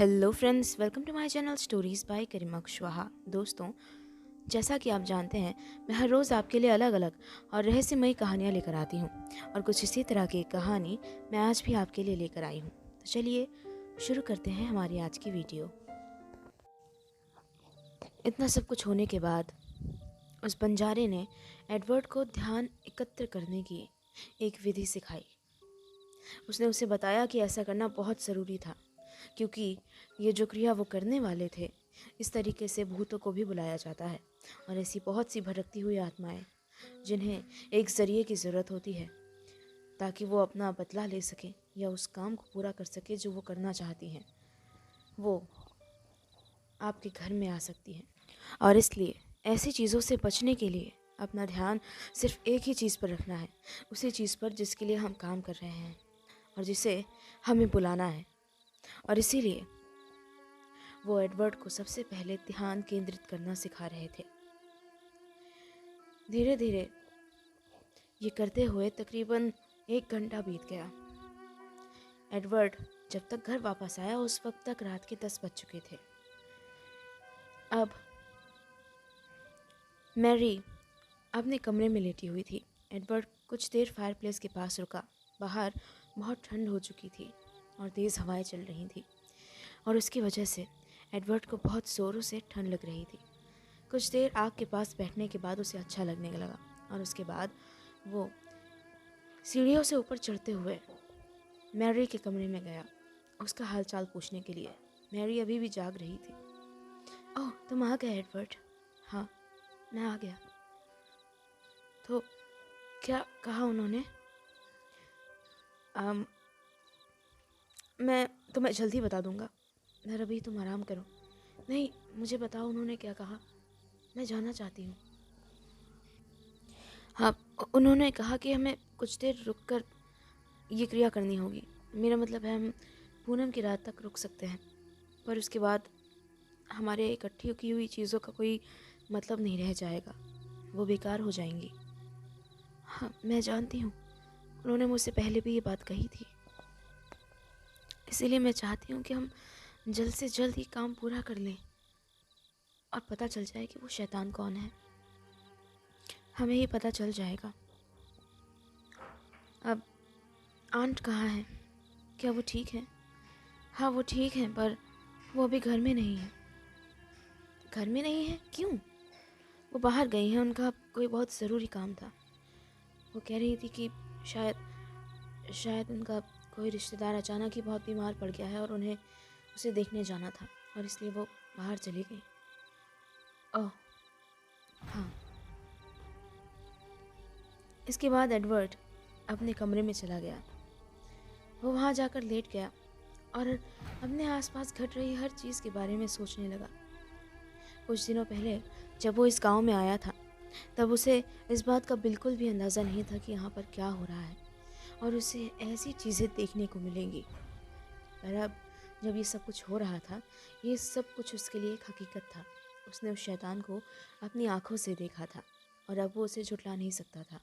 Hello friends, welcome to my channel stories by Karima Kushwaha. दोस्तों, जैसा कि आप जानते हैं, मैं हर रोज़ आपके लिए अलग अलग और रहस्यमयी कहानियाँ लेकर आती हूँ और कुछ इसी तरह की कहानी मैं आज भी आपके लिए लेकर आई हूँ। तो चलिए शुरू करते हैं हमारी आज की वीडियो। इतना सब कुछ होने के बाद उस बंजारे ने एडवर्ड को ध्यान एकत्र करने की एक विधि सिखाई। उसने उसे बताया कि ऐसा करना बहुत ज़रूरी था, क्योंकि ये जो क्रिया वो करने वाले थे, इस तरीके से भूतों को भी बुलाया जाता है और ऐसी बहुत सी भटकती हुई आत्माएं जिन्हें एक ज़रिए की ज़रूरत होती है ताकि वो अपना बदला ले सकें या उस काम को पूरा कर सके जो वो करना चाहती हैं, वो आपके घर में आ सकती हैं। और इसलिए ऐसी चीज़ों से बचने के लिए अपना ध्यान सिर्फ एक ही चीज़ पर रखना है, उसी चीज़ पर जिसके लिए हम काम कर रहे हैं और जिसे हमें बुलाना है। और इसीलिए वो एडवर्ड को सबसे पहले ध्यान केंद्रित करना सिखा रहे थे। धीरे धीरे ये करते हुए तकरीबन 1 घंटा बीत गया। एडवर्ड जब तक घर वापस आया उस वक्त तक रात के 10 बज चुके थे। अब मैरी अपने कमरे में लेटी हुई थी। एडवर्ड कुछ देर फायरप्लेस के पास रुका। बाहर बहुत ठंड हो चुकी थी और तेज़ हवाएं चल रही थी और उसकी वजह से एडवर्ड को बहुत ज़ोरों से ठंड लग रही थी। कुछ देर आग के पास बैठने के बाद उसे अच्छा लगने लगा और उसके बाद वो सीढ़ियों से ऊपर चढ़ते हुए मैरी के कमरे में गया उसका हालचाल पूछने के लिए। मैरी अभी भी जाग रही थी। ओह, तुम आ गए एडवर्ड। हाँ, मैं आ गया। तो क्या कहा उन्होंने? मैं तुम्हें जल्दी बता दूंगा, मगर अभी तुम आराम करो। नहीं, मुझे बताओ उन्होंने क्या कहा, मैं जानना चाहती हूँ। हाँ, उन्होंने कहा कि हमें कुछ देर रुक कर ये क्रिया करनी होगी। मेरा मतलब है, हम पूनम की रात तक रुक सकते हैं, पर उसके बाद हमारे इकट्ठी की हुई चीज़ों का कोई मतलब नहीं रह जाएगा, वो बेकार हो जाएंगी। हाँ, मैं जानती हूँ, उन्होंने मुझसे पहले भी ये बात कही थी। इसीलिए मैं चाहती हूँ कि हम जल्द से जल्द ये काम पूरा कर लें और पता चल जाए कि वो शैतान कौन है। हमें ही पता चल जाएगा। अब आंट कहाँ है? क्या वो ठीक है? हाँ, वो ठीक है, पर वो अभी घर में नहीं है। घर में नहीं है? क्यों? वो बाहर गई हैं, उनका कोई बहुत ज़रूरी काम था। वो कह रही थी कि शायद उनका कोई रिश्तेदार अचानक ही बहुत बीमार पड़ गया है और उन्हें उसे देखने जाना था और इसलिए वो बाहर चली गई। ओह, हाँ। इसके बाद एडवर्ड अपने कमरे में चला गया। वो वहाँ जाकर लेट गया और अपने आसपास घट रही हर चीज़ के बारे में सोचने लगा। कुछ दिनों पहले जब वो इस गांव में आया था, तब उसे इस बात का बिल्कुल भी अंदाज़ा नहीं था कि यहाँ पर क्या हो रहा है और उसे ऐसी चीज़ें देखने को मिलेंगी। पर अब जब ये सब कुछ हो रहा था, ये सब कुछ उसके लिए एक हकीकत था। उसने उस शैतान को अपनी आंखों से देखा था और अब वो उसे झुठला नहीं सकता था।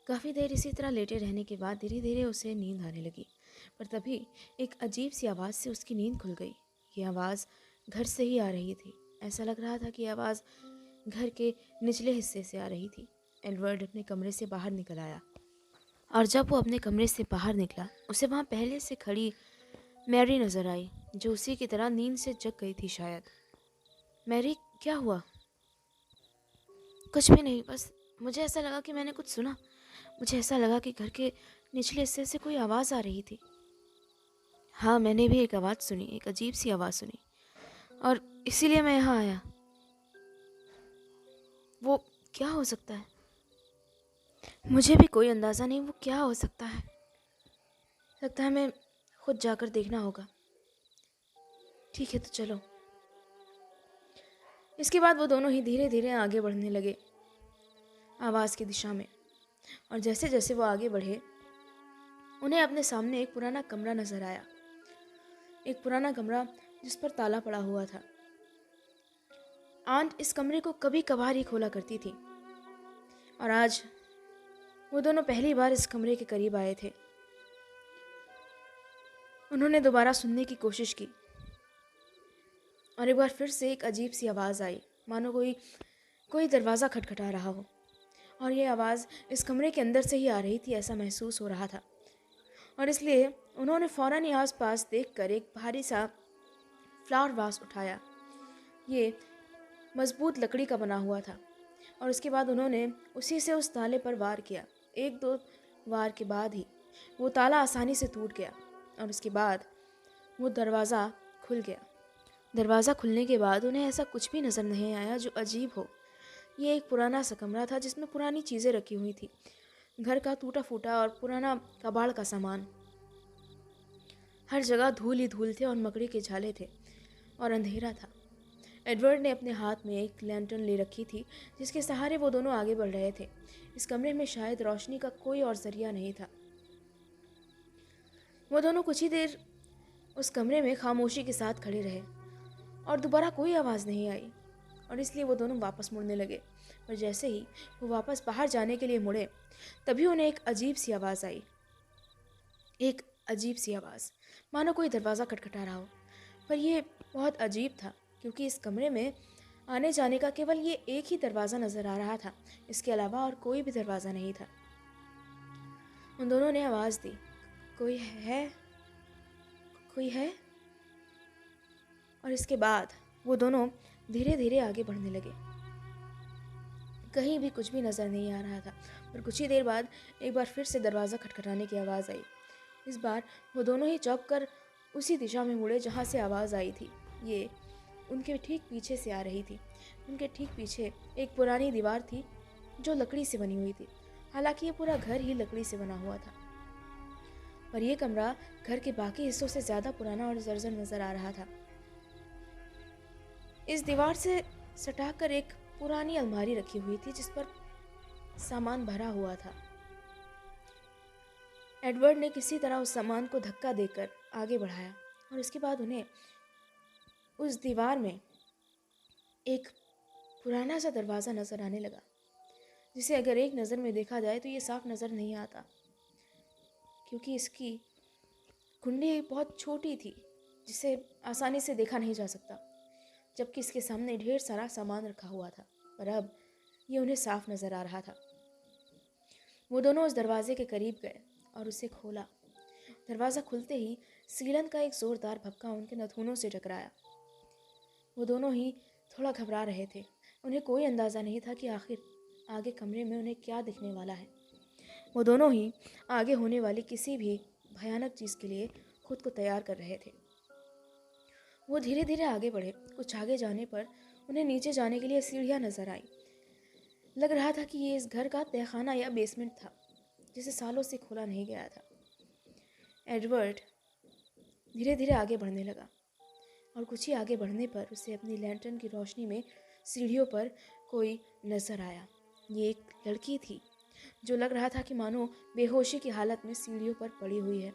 काफ़ी देर इसी तरह लेटे रहने के बाद धीरे धीरे उसे नींद आने लगी, पर तभी एक अजीब सी आवाज़ से उसकी नींद खुल गई। ये आवाज़ घर से ही आ रही थी। ऐसा लग रहा था कि आवाज़ घर के निचले हिस्से से आ रही थी। एडवर्ड अपने कमरे से बाहर निकल आया और जब वो अपने कमरे से बाहर निकला, उसे वहाँ पहले से खड़ी मैरी नज़र आई, जो उसी की तरह नींद से जग गई थी शायद। मैरी, क्या हुआ? कुछ भी नहीं, बस मुझे ऐसा लगा कि मैंने कुछ सुना। मुझे ऐसा लगा कि घर के निचले हिस्से से कोई आवाज़ आ रही थी। हाँ, मैंने भी एक आवाज़ सुनी, एक अजीब सी आवाज़ सुनी और इसीलिए मैं यहाँ आया। वो क्या हो सकता है? मुझे भी कोई अंदाज़ा नहीं वो क्या हो सकता है। लगता है हमें खुद जाकर देखना होगा। ठीक है, तो चलो। इसके बाद वो दोनों ही धीरे धीरे आगे बढ़ने लगे आवाज़ की दिशा में, और जैसे जैसे वो आगे बढ़े उन्हें अपने सामने एक पुराना कमरा नजर आया। एक पुराना कमरा जिस पर ताला पड़ा हुआ था। आंट इस कमरे को कभी कभार ही खोला करती थी और आज वो दोनों पहली बार इस कमरे के करीब आए थे। उन्होंने दोबारा सुनने की कोशिश की और एक बार फिर से एक अजीब सी आवाज़ आई, मानो कोई कोई दरवाज़ा खटखटा रहा हो। और ये आवाज़ इस कमरे के अंदर से ही आ रही थी, ऐसा महसूस हो रहा था। और इसलिए उन्होंने फ़ौरन ही आस-पास देखकर एक भारी सा फ्लावर वास उठाया। ये मज़बूत लकड़ी का बना हुआ था और उसके बाद उन्होंने उसी से उस ताले पर वार किया। 1-2 वार के बाद ही वो ताला आसानी से टूट गया और उसके बाद वो दरवाज़ा खुल गया। दरवाज़ा खुलने के बाद उन्हें ऐसा कुछ भी नज़र नहीं आया जो अजीब हो। ये एक पुराना सा कमरा था जिसमें पुरानी चीज़ें रखी हुई थी, घर का टूटा-फूटा और पुराना कबाड़ का सामान। हर जगह धूल ही धूल थे और मकड़ी के झाले थे और अंधेरा था। एडवर्ड ने अपने हाथ में एक लैंटर्न ले रखी थी जिसके सहारे वो दोनों आगे बढ़ रहे थे। इस कमरे में शायद रोशनी का कोई और जरिया नहीं था। वो दोनों कुछ ही देर उस कमरे में खामोशी के साथ खड़े रहे और दोबारा कोई आवाज़ नहीं आई और इसलिए वो दोनों वापस मुड़ने लगे। पर जैसे ही वो वापस बाहर जाने के लिए मुड़े, तभी उन्हें एक अजीब सी आवाज़ आई। एक अजीब सी आवाज़, मानो कोई दरवाज़ा खटखटा रहा हो। पर यह बहुत अजीब था क्योंकि इस कमरे में आने जाने का केवल ये एक ही दरवाज़ा नज़र आ रहा था। इसके अलावा और कोई भी दरवाज़ा नहीं था। उन दोनों ने आवाज़ दी, कोई है? कोई है? और इसके बाद वो दोनों धीरे धीरे आगे बढ़ने लगे। कहीं भी कुछ भी नज़र नहीं आ रहा था। पर कुछ ही देर बाद एक बार फिर से दरवाज़ा खटखटाने की आवाज़ आई। इस बार वो दोनों ही चौंक कर उसी दिशा में मुड़े जहाँ से आवाज़ आई थी। ये उनके ठीक पीछे से आ रही थी। उनके ठीक पीछे एक पुरानी दीवार थी जो लकड़ी से बनी हुई थी। हालांकि ये पूरा घर ही लकड़ी से बना हुआ था, पर यह कमरा घर के बाकी हिस्सों से ज़्यादा पुराना और जर्जर नज़र आ रहा था। इस दीवार से सटाकर एक पुरानी अलमारी रखी हुई थी जिस पर सामान भरा हुआ था। एडवर्ड ने किसी तरह उस सामान को धक्का देकर आगे बढ़ाया और उसके बाद उन्हें उस दीवार में एक पुराना सा दरवाज़ा नज़र आने लगा, जिसे अगर एक नज़र में देखा जाए तो ये साफ नज़र नहीं आता क्योंकि इसकी कुंडी बहुत छोटी थी जिसे आसानी से देखा नहीं जा सकता, जबकि इसके सामने ढेर सारा सामान रखा हुआ था। पर अब ये उन्हें साफ नज़र आ रहा था। वो दोनों उस दरवाजे के करीब गए और उसे खोला। दरवाज़ा खुलते ही सीलन का एक ज़ोरदार भपका उनके नथुनों से टकराया। वो दोनों ही थोड़ा घबरा रहे थे। उन्हें कोई अंदाज़ा नहीं था कि आखिर आगे कमरे में उन्हें क्या दिखने वाला है। वो दोनों ही आगे होने वाली किसी भी भयानक चीज़ के लिए खुद को तैयार कर रहे थे। वो धीरे धीरे आगे बढ़े। कुछ आगे जाने पर उन्हें नीचे जाने के लिए सीढ़ियाँ नज़र आई। लग रहा था कि ये इस घर का तहखाना या बेसमेंट था जिसे सालों से खोला नहीं गया था। एडवर्ड धीरे धीरे आगे बढ़ने लगा और कुछ ही आगे बढ़ने पर उसे अपनी लैंटर्न की रोशनी में सीढ़ियों पर कोई नज़र आया। ये एक लड़की थी जो लग रहा था कि मानो बेहोशी की हालत में सीढ़ियों पर पड़ी हुई है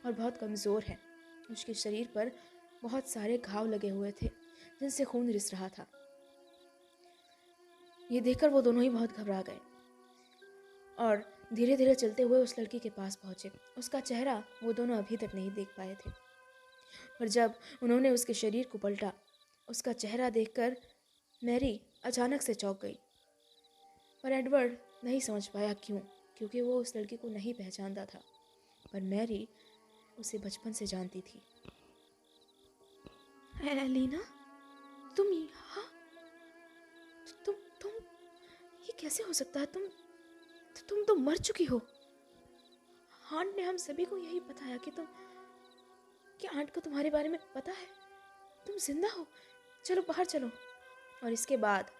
और बहुत कमज़ोर है। उसके शरीर पर बहुत सारे घाव लगे हुए थे जिनसे खून रिस रहा था। ये देखकर वो दोनों ही बहुत घबरा गए और धीरे धीरे चलते हुए उस लड़की के पास पहुँचे। उसका चेहरा वो दोनों अभी तक नहीं देख पाए थे, पर जब उन्होंने उसके शरीर को पलटा, उसका चेहरा देखकर मैरी अचानक से चौंक गई। पर एडवर्ड नहीं समझ पाया क्यों, क्योंकि वो उस लड़की को नहीं पहचानता था। पर मैरी उसे बचपन से जानती थी। एलिना, तुम यहाँ? तुम ये कैसे हो सकता है? तुम तो मर चुकी हो। आंट ने हम सभी को यही बताया कि क्या आंट को तुम्हारे बारे में पता है? तुम जिंदा हो, चलो बाहर चलो। और इसके बाद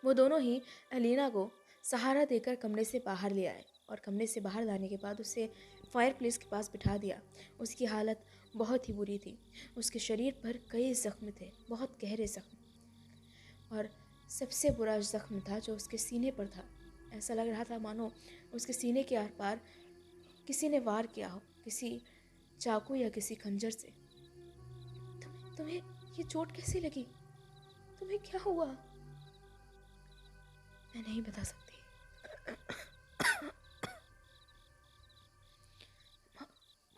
वो दोनों ही एलिना को सहारा देकर कमरे से बाहर ले आए और कमरे से बाहर लाने के बाद उसे फायरप्लेस के पास बिठा दिया। उसकी हालत बहुत ही बुरी थी। उसके शरीर पर कई जख्म थे, बहुत गहरे जख्म, और सबसे बुरा जख्म था जो उसके सीने पर था। ऐसा लग रहा था मानो उसके सीने के आर पार किसी ने वार किया हो, किसी चाकू या किसी खंजर से। तुम्हें ये चोट कैसी लगी? तुम्हें क्या हुआ? मैं नहीं बता सकती।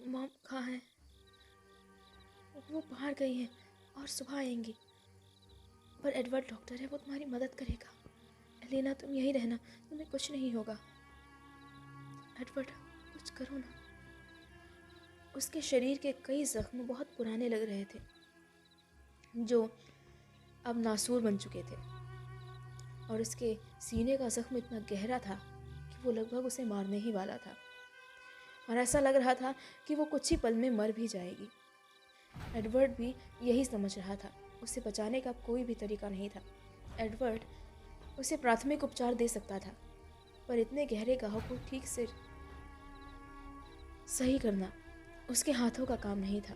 मॉम कहाँ है? वो बाहर गई हैं और सुबह आएंगी। पर एडवर्ड डॉक्टर है, वो तुम्हारी मदद करेगा। एलेना, तुम यहीं रहना, तुम्हें कुछ नहीं होगा। एडवर्ड, कुछ करो ना। उसके शरीर के कई जख्म बहुत पुराने लग रहे थे, जो अब नासूर बन चुके थे, और उसके सीने का जख्म इतना गहरा था कि वो लगभग उसे मारने ही वाला था, और ऐसा लग रहा था कि वो कुछ ही पल में मर भी जाएगी। एडवर्ड भी यही समझ रहा था। उसे बचाने का कोई भी तरीका नहीं था। एडवर्ड उसे प्राथमिक उपचार दे सकता था, पर इतने गहरे घाव को ठीक से सही करना उसके हाथों का काम नहीं था।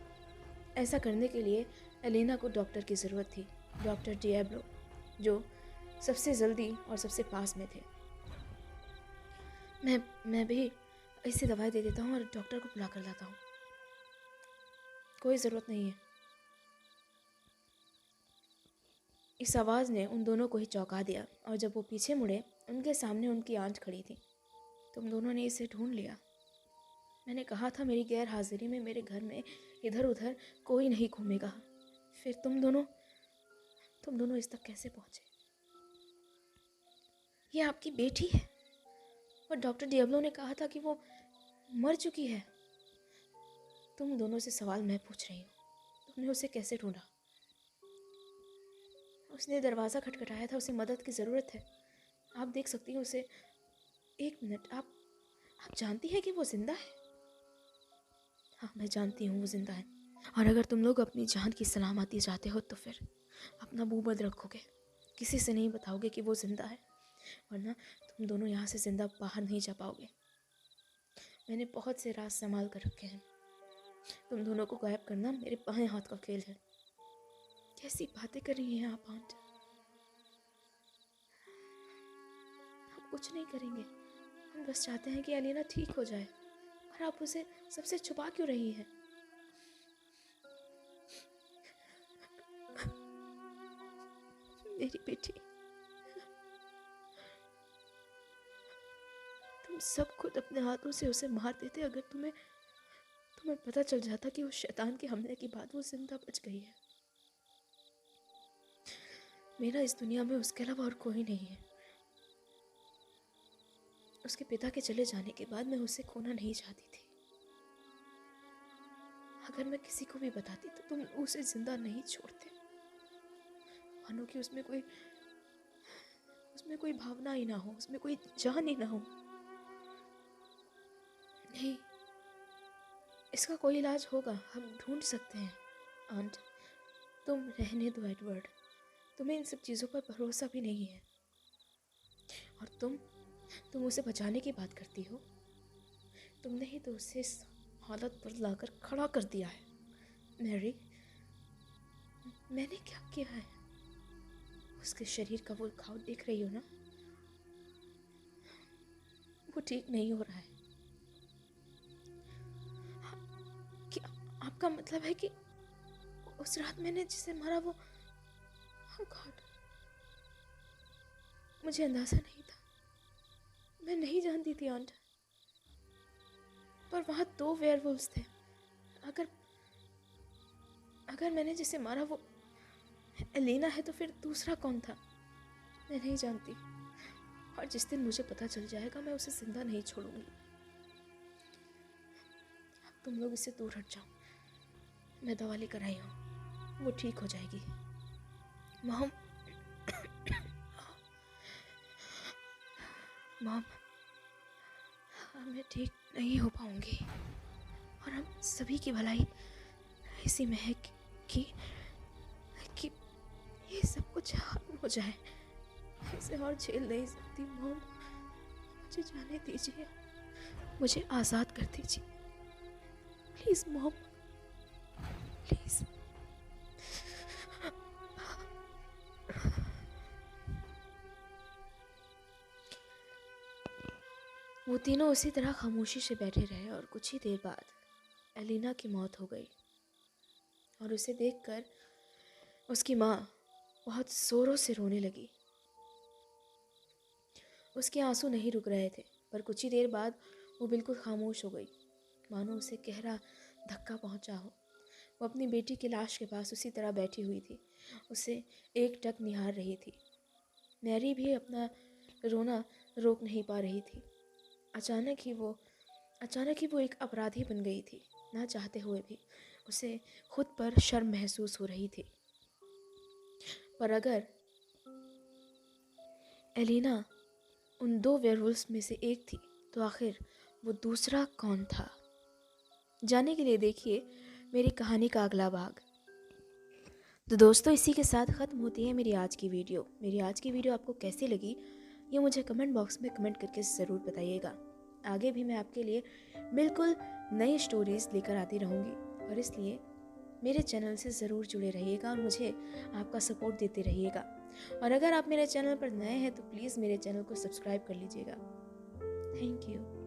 ऐसा करने के लिए एलेना को डॉक्टर की ज़रूरत थी, डॉक्टर डिएब्लो, जो सबसे जल्दी और सबसे पास में थे। मैं भी इसे दवाई दे देता हूँ और डॉक्टर को बुला कर लाता हूँ। कोई ज़रूरत नहीं है। इस आवाज़ ने उन दोनों को ही चौंका दिया, और जब वो पीछे मुड़े, उनके सामने उनकी आंट खड़ी थी। तुम दोनों ने इसे ढूंढ लिया। मैंने कहा था मेरी गैर हाजिरी में मेरे घर में इधर उधर कोई नहीं घूमेगा। फिर तुम दोनों इस तक कैसे पहुंचे? ये आपकी बेटी है, और डॉक्टर डिएब्लो ने कहा था कि वो मर चुकी है। तुम दोनों से सवाल मैं पूछ रही हूँ, तुमने उसे कैसे ढूंढा? उसने दरवाज़ा खटखटाया था, उसे मदद की ज़रूरत है। आप देख सकती हैं उसे। एक मिनट, आप जानती हैं कि वो जिंदा है? हाँ, मैं जानती हूँ वो जिंदा है। और अगर तुम लोग अपनी जान की सलामती चाहते हो तो फिर अपना मुंह बंद रखोगे, किसी से नहीं बताओगे कि वो जिंदा है, वरना तुम दोनों यहाँ से जिंदा बाहर नहीं जा पाओगे। मैंने बहुत से राज संभाल कर रखे हैं। तुम दोनों को गायब करना मेरे बाएं हाथ का खेल है। कैसी बातें कर रही हैं आप आंट? हम कुछ नहीं करेंगे। हम बस चाहते हैं कि एलेना ठीक हो जाए, और आप उसे सबसे छुपा क्यों रही हैं? मेरी बेटी, तुम सब खुद अपने हाथों से उसे मार देते अगर तुम्हें पता चल जाता कि उस शैतान के हमले के बाद वो जिंदा बच गई है। मेरा इस दुनिया में उसके अलावा और कोई नहीं है। उसके पिता के चले जाने के बाद मैं उसे खोना नहीं चाहती थी। अगर मैं किसी को भी बताती तो तुम उसे जिंदा नहीं छोड़ते। मानो कि उसमें कोई भावना ही ना हो, उसमें कोई जान ही ना हो। नहीं, इसका कोई इलाज होगा, हम ढूंढ सकते हैं। आंट, तुम रहने दो एडवर्ड। तुम्हें इन सब चीज़ों पर भरोसा भी नहीं है, और तुम उसे बचाने की बात करती हो। तुमने ही तो उसे इस हालत पर लाकर खड़ा कर दिया है। मैरी, मैंने क्या किया है? उसके शरीर का वो घाव देख रही हो ना? वो ठीक नहीं हो रहा है। क्या आपका मतलब है कि उस रात मैंने जिसे मारा वो... Oh God, मुझे अंदाजा नहीं था। मैं नहीं जानती थी आंट। पर वहाँ 2 वेयरवुल्व्स थे। अगर अगर मैंने जिसे मारा वो एलेना है तो फिर दूसरा कौन था? मैं नहीं जानती, और जिस दिन मुझे पता चल जाएगा मैं उसे जिंदा नहीं छोड़ूंगी। अब तुम लोग इससे दूर हट जाओ। मैं दवा लेकर आई हूँ, वो ठीक हो जाएगी। मॉम, मॉम, मैं ठीक नहीं हो पाऊंगी, और हम सभी की भलाई इसी में है कि ये सब कुछ खत्म हो जाए। इसे और झेल नहीं सकती मॉम। मुझे जाने दीजिए, मुझे आज़ाद कर दीजिए प्लीज़ मॉम, प्लीज़। वो तीनों उसी तरह खामोशी से बैठे रहे, और कुछ ही देर बाद एलिना की मौत हो गई, और उसे देखकर उसकी माँ बहुत ज़ोरों से रोने लगी। उसके आंसू नहीं रुक रहे थे, पर कुछ ही देर बाद वो बिल्कुल खामोश हो गई, मानो उसे गहरा धक्का पहुंचा हो। वो अपनी बेटी की लाश के पास उसी तरह बैठी हुई थी, उसे एकटक निहार रही थी। मैरी भी अपना रोना रोक नहीं पा रही थी। अचानक ही वो एक अपराधी बन गई थी। ना चाहते हुए भी उसे खुद पर शर्म महसूस हो रही थी। पर अगर एलिना उन दो वेयरवुल्व्स में से एक थी, तो आखिर वो दूसरा कौन था? जानने के लिए देखिए मेरी कहानी का अगला भाग। तो दोस्तों, इसी के साथ ख़त्म होती है मेरी आज की वीडियो। मेरी आज की वीडियो आपको कैसी लगी ये मुझे कमेंट बॉक्स में कमेंट करके ज़रूर बताइएगा। आगे भी मैं आपके लिए बिल्कुल नई स्टोरीज़ लेकर आती रहूँगी, और इसलिए मेरे चैनल से ज़रूर जुड़े रहिएगा और मुझे आपका सपोर्ट देते रहिएगा। और अगर आप मेरे चैनल पर नए हैं तो प्लीज़ मेरे चैनल को सब्सक्राइब कर लीजिएगा। Thank you.